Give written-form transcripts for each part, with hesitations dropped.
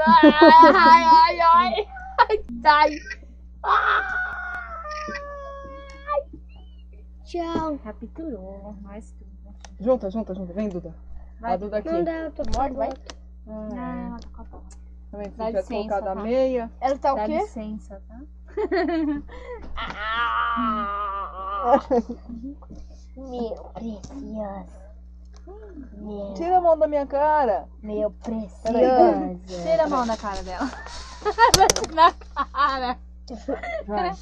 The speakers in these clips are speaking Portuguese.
Ai, ai, ai. Sai. Tchau. Capturou, mais tudo. Junta. Vem, Duda. Vai, A Duda aqui. Não dá, eu tô morto, vai. Não, ela tá com a bola. Também, se Dá tivesse licença, colocado a tá? meia. Ela tá o Dá quê? licença, tá? Meu precioso. Tira a mão da minha cara. Meu precioso. Tira a mão da cara dela. Na cara. Vai.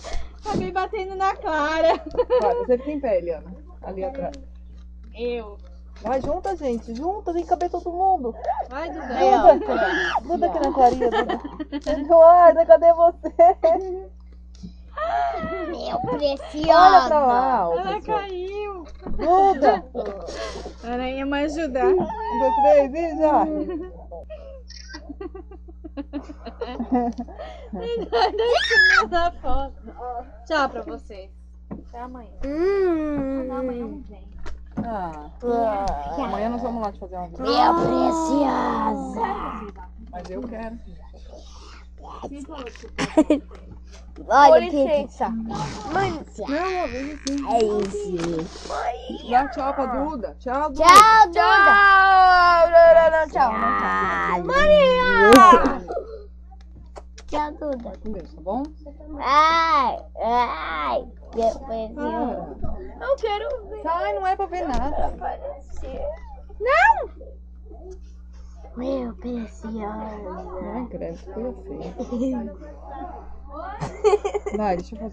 Acabei batendo na Clara. Vai, você fica em pé, Eliana. Ali atrás. Eu. Vai, junta, gente. Junta, tem que caber todo mundo. Vai, Duda. Duda aqui na Clarinha, Duda. Eduardo, cadê você? Meu precioso. Olha pra lá, ô, Ela pessoal. caiu. Duda. Aranha, me ajudar. 1, 2, 3, e já. Da foto. Tchau pra vocês. Até amanhã. Não, amanhã não vem. Ah, amanhã nós vamos lá te fazer uma visita. Meu precioso. Mas eu quero. Olha, licença. É isso. Dá tchau pra Duda. Tchau, Duda. Tchau, Duda. Tchau. Maria. Tchau, Duda. Com Deus, tá bom? Ai. Meu precioso. Ah, Eu quero ver. sai, não é pra ver nada. Não. Meu precioso. Ai, credo, que coisa feia. Vai, deixa eu fazer.